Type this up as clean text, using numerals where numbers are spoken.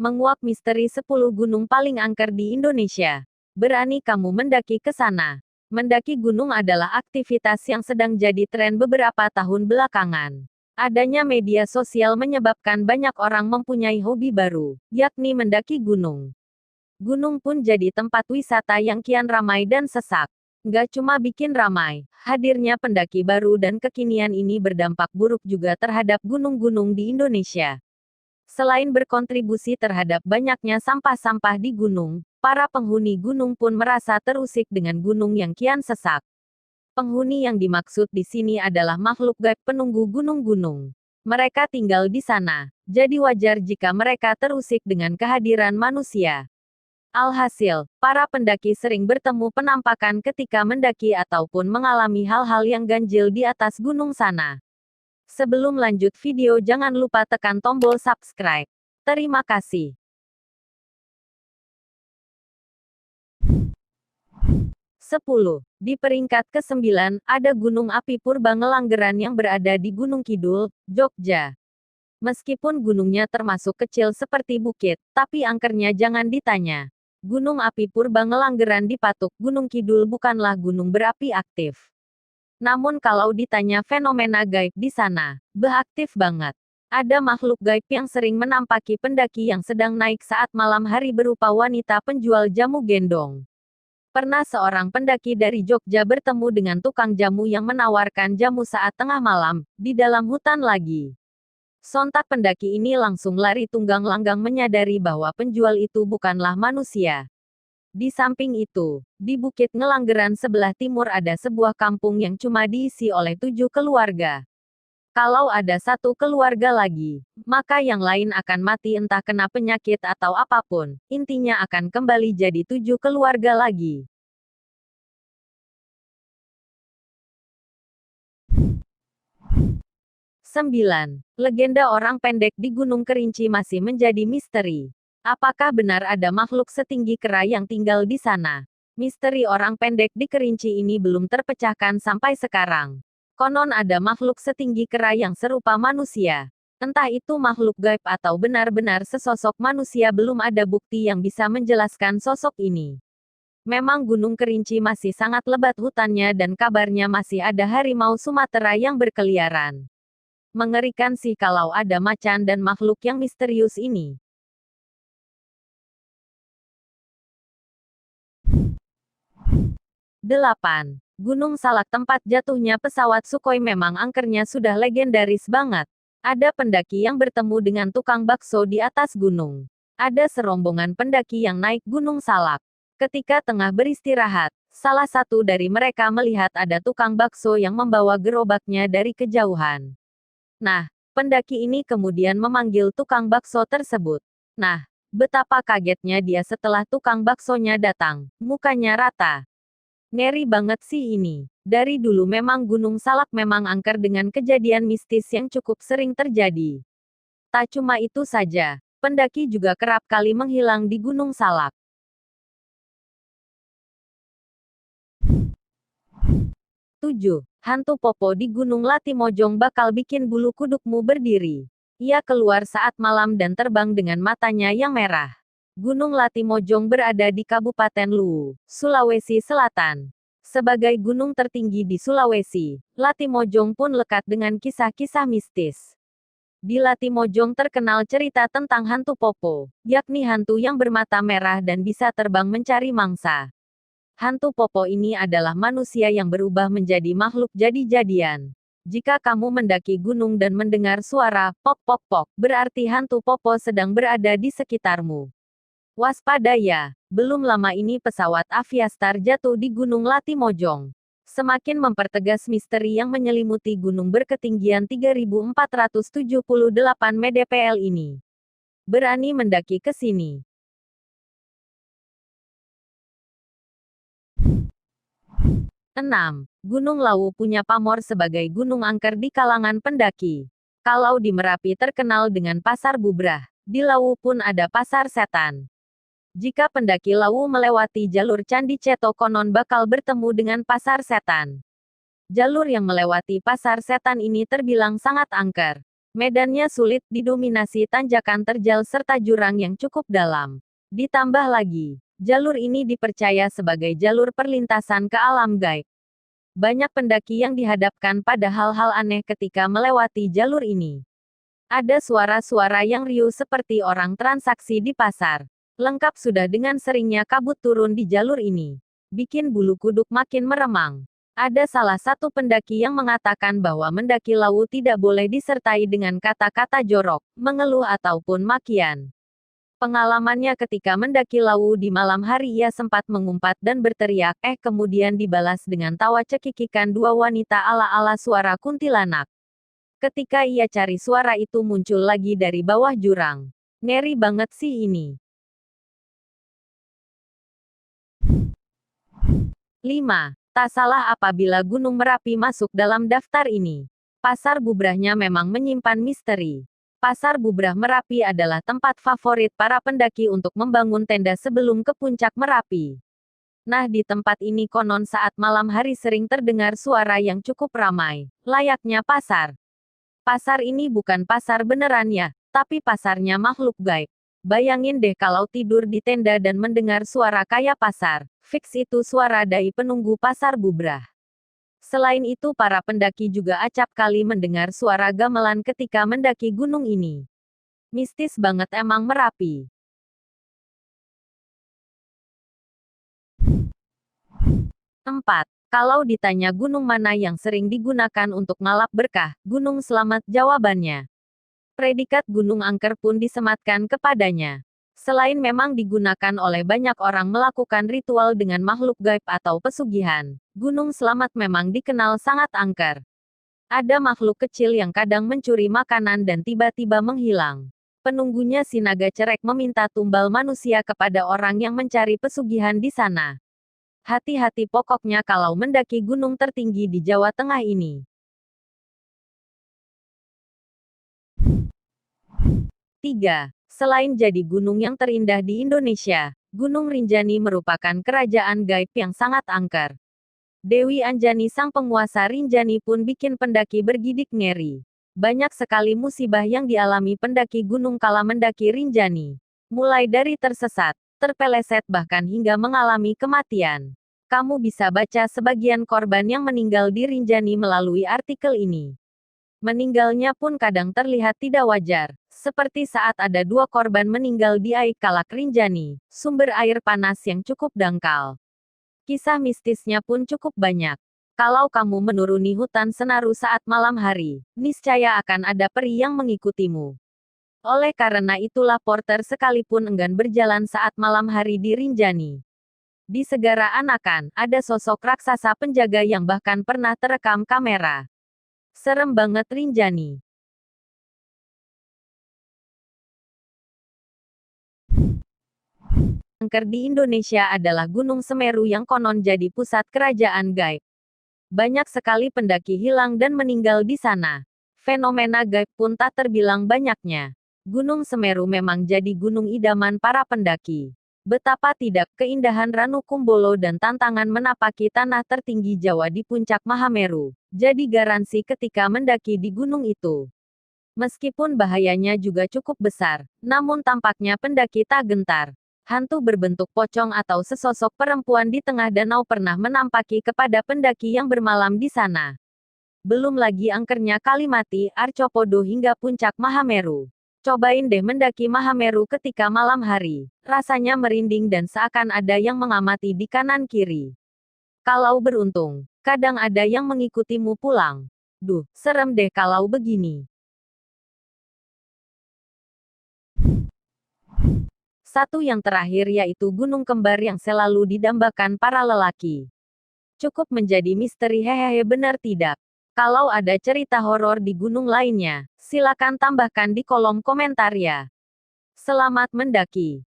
Menguak misteri 10 gunung paling angker di Indonesia. Berani kamu mendaki ke sana? Mendaki gunung adalah aktivitas yang sedang jadi tren beberapa tahun belakangan. Adanya media sosial menyebabkan banyak orang mempunyai hobi baru, yakni mendaki gunung. Gunung pun jadi tempat wisata yang kian ramai dan sesak. Nggak cuma bikin ramai, hadirnya pendaki baru dan kekinian ini berdampak buruk juga terhadap gunung-gunung di Indonesia. Selain berkontribusi terhadap banyaknya sampah-sampah di gunung, para penghuni gunung pun merasa terusik dengan gunung yang kian sesak. Penghuni yang dimaksud di sini adalah makhluk gaib penunggu gunung-gunung. Mereka tinggal di sana, jadi wajar jika mereka terusik dengan kehadiran manusia. Alhasil, para pendaki sering bertemu penampakan ketika mendaki ataupun mengalami hal-hal yang ganjil di atas gunung sana. Sebelum lanjut video jangan lupa tekan tombol subscribe. Terima kasih. 10. Di peringkat ke-9, ada Gunung Api Purba Ngelanggeran yang berada di Gunung Kidul, Jogja. Meskipun gunungnya termasuk kecil seperti bukit, tapi angkernya jangan ditanya. Gunung Api Purba Ngelanggeran di Patuk, Gunung Kidul bukanlah gunung berapi aktif. Namun kalau ditanya fenomena gaib di sana, aktif banget. Ada makhluk gaib yang sering menampaki pendaki yang sedang naik saat malam hari berupa wanita penjual jamu gendong. Pernah seorang pendaki dari Jogja bertemu dengan tukang jamu yang menawarkan jamu saat tengah malam, di dalam hutan lagi. Sontak pendaki ini langsung lari tunggang langgang menyadari bahwa penjual itu bukanlah manusia. Di samping itu, di Bukit Ngelanggeran sebelah timur ada sebuah kampung yang cuma diisi oleh 7 keluarga. Kalau ada 1 keluarga lagi, maka yang lain akan mati entah kena penyakit atau apapun, intinya akan kembali jadi 7 keluarga lagi. Sembilan. Legenda orang pendek di Gunung Kerinci masih menjadi misteri. Apakah benar ada makhluk setinggi kera yang tinggal di sana? Misteri orang pendek di Kerinci ini belum terpecahkan sampai sekarang. Konon ada makhluk setinggi kera yang serupa manusia. Entah itu makhluk gaib atau benar-benar sesosok manusia, belum ada bukti yang bisa menjelaskan sosok ini. Memang Gunung Kerinci masih sangat lebat hutannya dan kabarnya masih ada harimau Sumatera yang berkeliaran. Mengerikan sih kalau ada macan dan makhluk yang misterius ini. 8. Gunung Salak, tempat jatuhnya pesawat Sukhoi. Memang angkernya sudah legendaris banget. Ada pendaki yang bertemu dengan tukang bakso di atas gunung. Ada serombongan pendaki yang naik Gunung Salak. Ketika tengah beristirahat, salah satu dari mereka melihat ada tukang bakso yang membawa gerobaknya dari kejauhan. Nah, pendaki ini kemudian memanggil tukang bakso tersebut. Nah, betapa kagetnya dia setelah tukang baksonya datang. Mukanya rata. Ngeri banget sih ini. Dari dulu memang Gunung Salak memang angker dengan kejadian mistis yang cukup sering terjadi. Tak cuma itu saja, pendaki juga kerap kali menghilang di Gunung Salak. 7. Hantu Popo di Gunung Latimojong bakal bikin bulu kudukmu berdiri. Ia keluar saat malam dan terbang dengan matanya yang merah. Gunung Latimojong berada di Kabupaten Luwu, Sulawesi Selatan. Sebagai gunung tertinggi di Sulawesi, Latimojong pun lekat dengan kisah-kisah mistis. Di Latimojong terkenal cerita tentang hantu Popo, yakni hantu yang bermata merah dan bisa terbang mencari mangsa. Hantu Popo ini adalah manusia yang berubah menjadi makhluk jadi-jadian. Jika kamu mendaki gunung dan mendengar suara pok pok pok, berarti hantu Popo sedang berada di sekitarmu. Waspada ya, belum lama ini pesawat Aviastar jatuh di Gunung Latimojong. Semakin mempertegas misteri yang menyelimuti gunung berketinggian 3.478 mdpl ini. Berani mendaki ke sini. 6. Gunung Lawu punya pamor sebagai gunung angker di kalangan pendaki. Kalau di Merapi terkenal dengan Pasar Bubrah, di Lawu pun ada Pasar Setan. Jika pendaki Lawu melewati jalur Candi Ceto konon bakal bertemu dengan Pasar Setan. Jalur yang melewati pasar setan ini terbilang sangat angker. Medannya sulit, didominasi tanjakan terjal serta jurang yang cukup dalam. Ditambah lagi, jalur ini dipercaya sebagai jalur perlintasan ke alam gaib. Banyak pendaki yang dihadapkan pada hal-hal aneh ketika melewati jalur ini. Ada suara-suara yang riuh seperti orang transaksi di pasar. Lengkap sudah dengan seringnya kabut turun di jalur ini. Bikin bulu kuduk makin meremang. Ada salah satu pendaki yang mengatakan bahwa mendaki Lawu tidak boleh disertai dengan kata-kata jorok, mengeluh ataupun makian. Pengalamannya ketika mendaki Lawu di malam hari, ia sempat mengumpat dan berteriak, kemudian dibalas dengan tawa cekikikan dua wanita ala-ala suara kuntilanak. Ketika ia cari suara itu muncul lagi dari bawah jurang. Ngeri banget sih ini. 5. Tak salah apabila Gunung Merapi masuk dalam daftar ini. Pasar Bubrahnya memang menyimpan misteri. Pasar Bubrah Merapi adalah tempat favorit para pendaki untuk membangun tenda sebelum ke puncak Merapi. Nah, di tempat ini konon saat malam hari sering terdengar suara yang cukup ramai, layaknya pasar. Pasar ini bukan pasar beneran ya, tapi pasarnya makhluk gaib. Bayangin deh kalau tidur di tenda dan mendengar suara kayak pasar. Fix itu suara dai penunggu pasar Bubrah. Selain itu para pendaki juga acap kali mendengar suara gamelan ketika mendaki gunung ini. Mistis banget emang Merapi. 4. Kalau ditanya gunung mana yang sering digunakan untuk ngalap berkah, Gunung Slamet jawabannya. Predikat Gunung Angker pun disematkan kepadanya. Selain memang digunakan oleh banyak orang melakukan ritual dengan makhluk gaib atau pesugihan, Gunung Slamet memang dikenal sangat angker. Ada makhluk kecil yang kadang mencuri makanan dan tiba-tiba menghilang. Penunggunya si naga cerek meminta tumbal manusia kepada orang yang mencari pesugihan di sana. Hati-hati pokoknya kalau mendaki gunung tertinggi di Jawa Tengah ini. 3. Selain jadi gunung yang terindah di Indonesia, Gunung Rinjani merupakan kerajaan gaib yang sangat angker. Dewi Anjani sang penguasa Rinjani pun bikin pendaki bergidik ngeri. Banyak sekali musibah yang dialami pendaki gunung kala mendaki Rinjani. Mulai dari tersesat, terpeleset bahkan hingga mengalami kematian. Kamu bisa baca sebagian korban yang meninggal di Rinjani melalui artikel ini. Meninggalnya pun kadang terlihat tidak wajar, seperti saat ada 2 korban meninggal di Aik Kalak Rinjani, sumber air panas yang cukup dangkal. Kisah mistisnya pun cukup banyak. Kalau kamu menuruni hutan Senaru saat malam hari, niscaya akan ada peri yang mengikutimu. Oleh karena itulah porter sekalipun enggan berjalan saat malam hari di Rinjani. Di Segara Anakan, ada sosok raksasa penjaga yang bahkan pernah terekam kamera. Serem banget Rinjani. Angker di Indonesia adalah Gunung Semeru yang konon jadi pusat kerajaan gaib. Banyak sekali pendaki hilang dan meninggal di sana. Fenomena gaib pun tak terbilang banyaknya. Gunung Semeru memang jadi gunung idaman para pendaki. Betapa tidak, keindahan Ranu Kumbolo dan tantangan menapaki tanah tertinggi Jawa di puncak Mahameru, jadi garansi ketika mendaki di gunung itu. Meskipun bahayanya juga cukup besar, namun tampaknya pendaki tak gentar. Hantu berbentuk pocong atau sesosok perempuan di tengah danau pernah menampaki kepada pendaki yang bermalam di sana. Belum lagi angkernya Kalimati, Arcopodo hingga puncak Mahameru. Cobain deh mendaki Mahameru ketika malam hari. Rasanya merinding dan seakan ada yang mengamati di kanan kiri. Kalau beruntung, kadang ada yang mengikutimu pulang. Duh, serem deh kalau begini. Satu yang terakhir yaitu Gunung Kembar yang selalu didambakan para lelaki. Cukup menjadi misteri, hehehe, benar tidak? Kalau ada cerita horor di gunung lainnya, silakan tambahkan di kolom komentar ya. Selamat mendaki.